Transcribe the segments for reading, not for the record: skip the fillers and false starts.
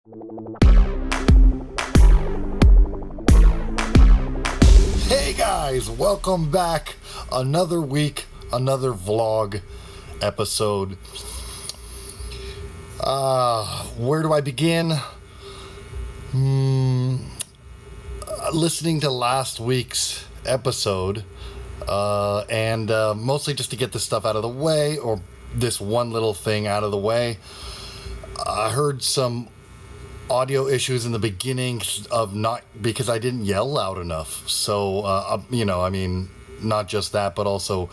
Hey guys, welcome back. Another week, another vlog episode. Where do I begin? Listening to last week's episode, and mostly just to get this stuff out of the way, or this one little thing out of the way. I heard some audio issues in the beginning of not because I didn't yell loud enough. So, not just that, but also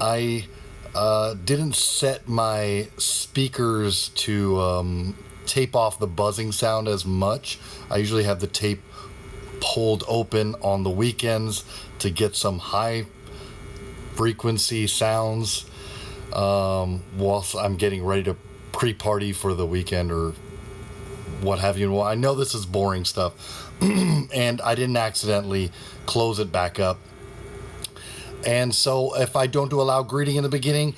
I didn't set my speakers to tape off the buzzing sound as much. I usually have the tape pulled open on the weekends to get some high frequency sounds whilst I'm getting ready to pre-party for the weekend or what have you. Well, I know this is boring stuff and I didn't accidentally close it back up. And so if I don't do a loud greeting in the beginning,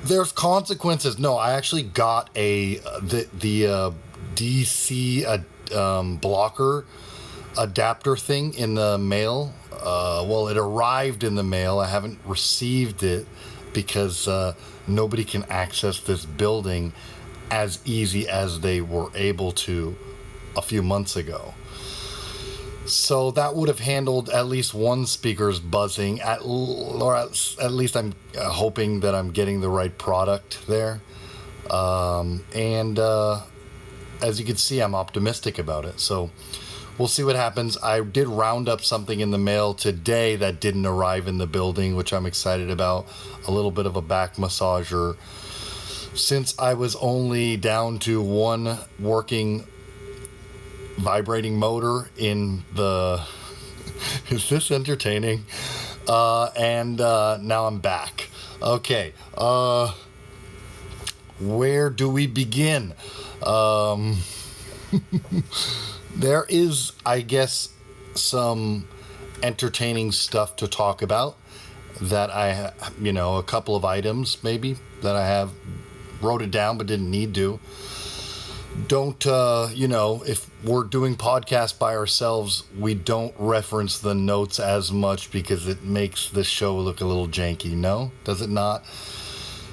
there's consequences. No, I actually got the DC blocker adapter thing in the mail. Well, it arrived in the mail. I haven't received it because nobody can access this building as easy as they were able to a few months ago. So that would have handled at least one speaker's buzzing, at least I'm hoping that I'm getting the right product there. And as you can see, I'm optimistic about it. So we'll see what happens. I did round up something in the mail today that didn't arrive in the building, which I'm excited about. A little bit of a back massager. Since I was only down to one working vibrating motor in the... Is this entertaining? And now I'm back. Okay. Where do we begin? There is, I guess, some entertaining stuff to talk about that a couple of items maybe that I have wrote it down but didn't need to. Don't, if we're doing podcasts by ourselves, we don't reference the notes as much because it makes the show look a little janky, no? Does it not?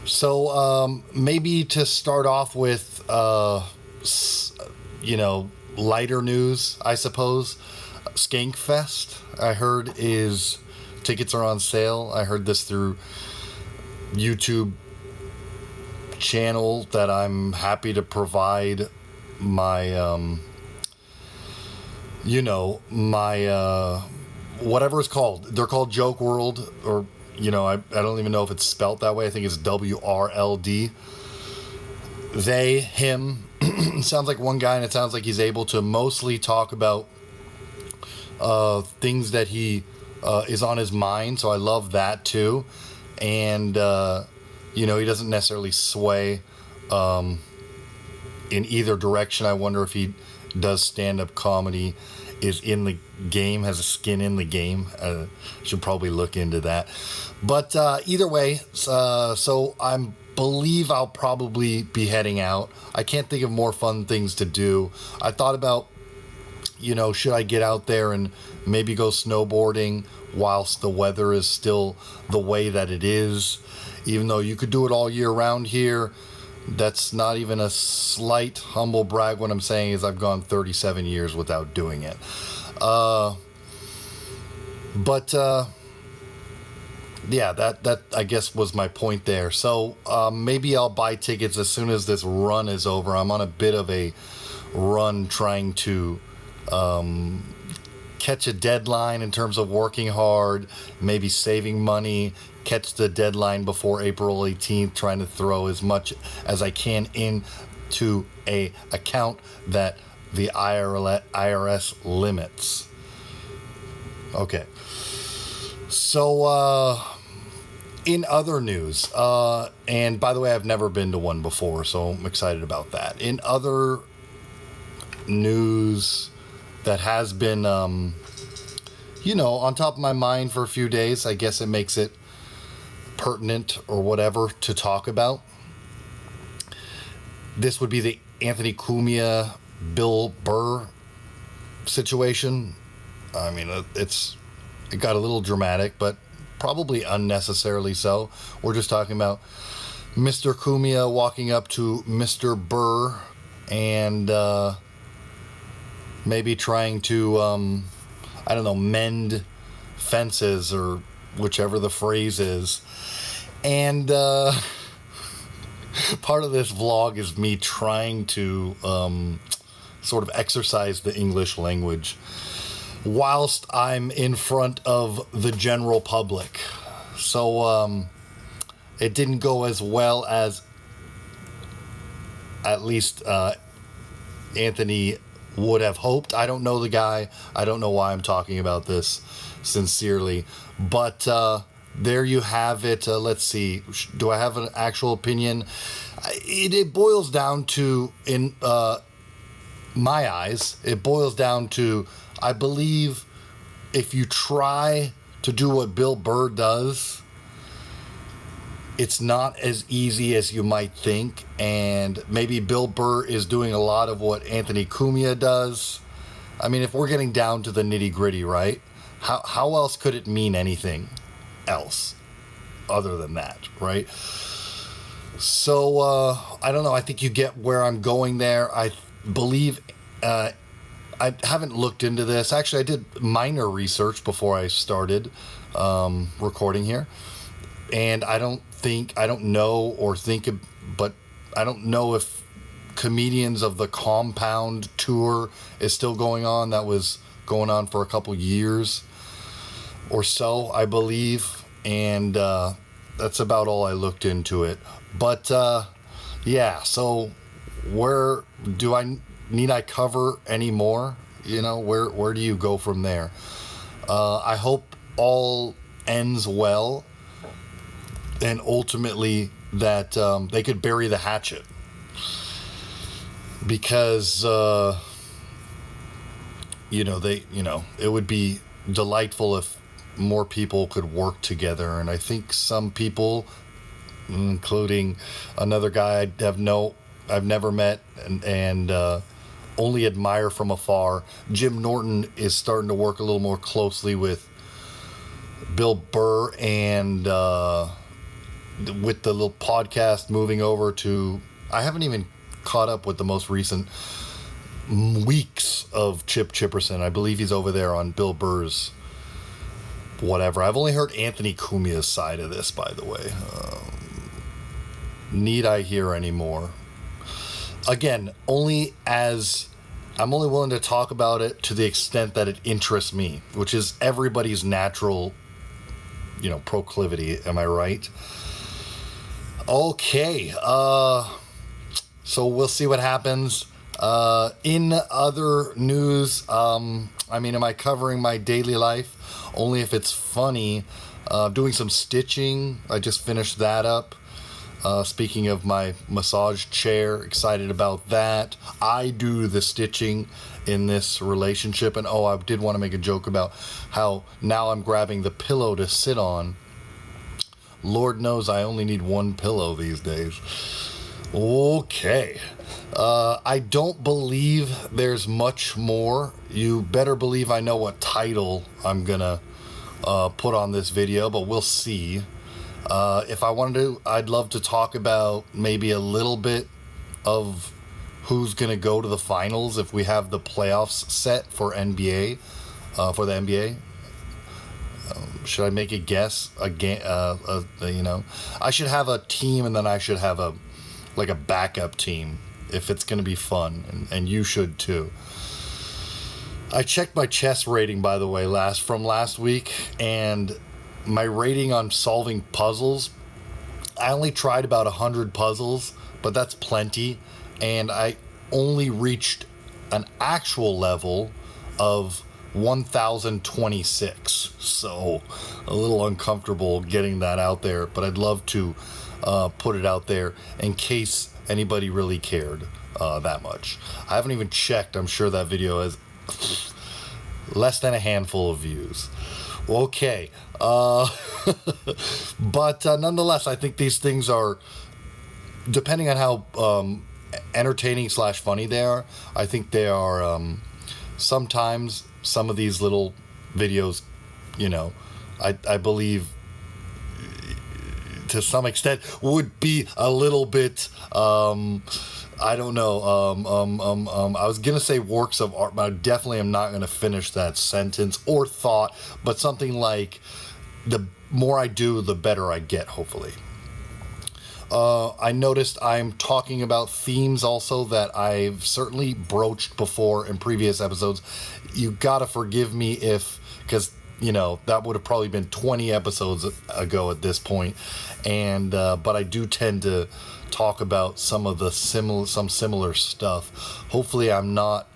So, maybe to start off with, lighter news, I suppose. Skankfest, I heard, tickets are on sale. I heard this through YouTube channel that I'm happy to provide my whatever it's called. They're called Joke World, or I don't even know if it's spelt that way. I think it's WRLD. They, him, sounds like one guy, and it sounds like he's able to mostly talk about things that he is on his mind, so I love that too. And he doesn't necessarily sway in either direction. I wonder if he does stand-up comedy, is in the game, has a skin in the game. Should probably look into that. But either way, so I believe I'll probably be heading out. I can't think of more fun things to do. I thought about, should I get out there and maybe go snowboarding whilst the weather is still the way that it is. Even though you could do it all year round here, that's not even a slight humble brag. What I'm saying is I've gone 37 years without doing it. That I guess was my point there. So maybe I'll buy tickets as soon as this run is over. I'm on a bit of a run trying to catch a deadline in terms of working hard, maybe saving money, catch the deadline before April 18th, trying to throw as much as I can into a account that the IRS limits. Okay. So, in other news, and by the way, I've never been to one before, so I'm excited about that. In other news that has been, on top of my mind for a few days, I guess it makes it pertinent or whatever to talk about. This would be the Anthony Cumia Bill Burr situation. I mean, it got a little dramatic, but probably unnecessarily so. We're just talking about Mr. Cumia walking up to Mr. Burr and maybe trying to, I don't know, mend fences or whichever the phrase is. And part of this vlog is me trying to sort of exercise the English language whilst I'm in front of the general public. So it didn't go as well as at least Anthony would have hoped. I don't know the guy. I don't know why I'm talking about this sincerely. But there you have it. Let's see. Do I have an actual opinion? It boils down to, in my eyes, it boils down to, I believe if you try to do what Bill Burr does, it's not as easy as you might think. And maybe Bill Burr is doing a lot of what Anthony Cumia does. I mean, if we're getting down to the nitty gritty, right? How else could it mean anything else other than that, right? So, I don't know. I think you get where I'm going there. I believe, I haven't looked into this. Actually, I did minor research before I started recording here. And I don't know but I don't know if Comedians of the Compound tour is still going on. That was going on for a couple years or so, I believe. And that's about all I looked into it. But yeah, so where do need I cover any more? You know, where do you go from there? I hope all ends well, and ultimately that they could bury the hatchet, because it would be delightful if more people could work together. And I think some people, including another guy I've never met and only admire from afar, Jim Norton, is starting to work a little more closely with Bill Burr, and with the little podcast moving over to, I haven't even caught up with the most recent weeks of Chip Chipperson. I believe he's over there on Bill Burr's whatever. I've only heard Anthony Cumia's side of this, by the way. Need I hear any more? Again, I'm only willing to talk about it to the extent that it interests me, which is everybody's natural, proclivity. Am I right? Okay. So we'll see what happens. In other news, am I covering my daily life? Only if it's funny. Doing some stitching. I just finished that up. Speaking of my massage chair, excited about that. I do the stitching in this relationship. And I did want to make a joke about how now I'm grabbing the pillow to sit on. Lord knows I only need one pillow these days. Okay. I don't believe there's much more. You better believe I know what title I'm gonna put on this video, but we'll see. If I wanted to, I'd love to talk about maybe a little bit of who's going to go to the finals if we have the playoffs set for NBA, for the NBA. Should I make a guess? I should have a team, and then I should have a backup team if it's going to be fun, and you should too. I checked my chess rating, by the way, from last week, and my rating on solving puzzles, I only tried about 100 puzzles, but that's plenty. And I only reached an actual level of 1026. So a little uncomfortable getting that out there, but I'd love to put it out there in case anybody really cared that much. I haven't even checked. I'm sure that video has less than a handful of views. Okay. But nonetheless, I think these things are, depending on how entertaining / funny they are. I think they are, sometimes some of these little videos, you know, I believe to some extent would be a little bit, I don't know, I was going to say works of art, but I definitely am not going to finish that sentence or thought, but something like the more I do, the better I get, hopefully. I noticed I'm talking about themes also that I've certainly broached before in previous episodes. You gotta forgive me because, you know, that would have probably been 20 episodes ago at this point. And, but I do tend to talk about some similar stuff. Hopefully I'm not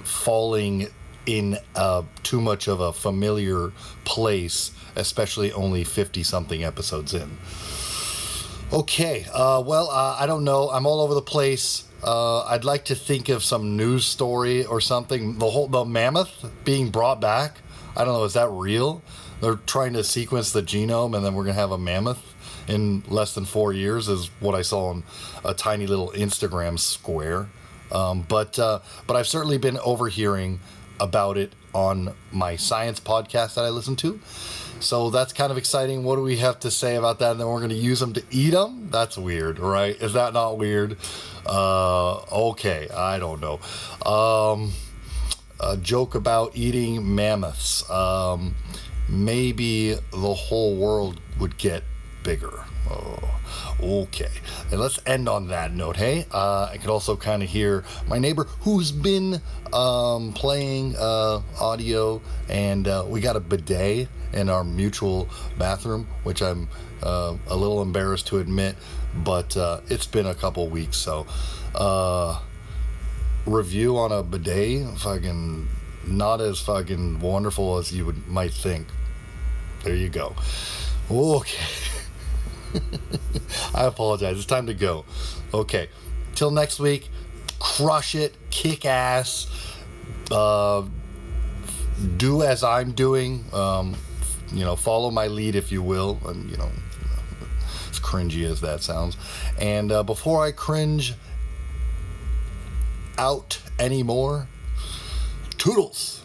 falling in too much of a familiar place, especially only 50 something episodes in. Okay, well, I don't know. I'm all over the place. I'd like to think of some news story or something. The mammoth being brought back. I don't know. Is that real? They're trying to sequence the genome, and then we're gonna have a mammoth in less than 4 years, is what I saw on a tiny little Instagram square. But I've certainly been overhearing about it on my science podcast that I listen to. So that's kind of exciting. What do we have to say about that? And then we're going to use them to eat them? That's weird, right? Is that not weird? Okay, I don't know. A joke about eating mammoths. Maybe the whole world would get bigger. Oh, okay. And let's end on that note, hey? I could also kind of hear my neighbor who's been playing audio, and we got a bidet in our mutual bathroom, which I'm a little embarrassed to admit, but it's been a couple weeks, so review on a bidet, fucking not as fucking wonderful as you might think. There you go. Okay. I apologize. It's time to go. Okay. Till next week, crush it, kick ass, do as I'm doing, you know, follow my lead if you will, and you know, as cringy as that sounds. And before I cringe out anymore, toodles.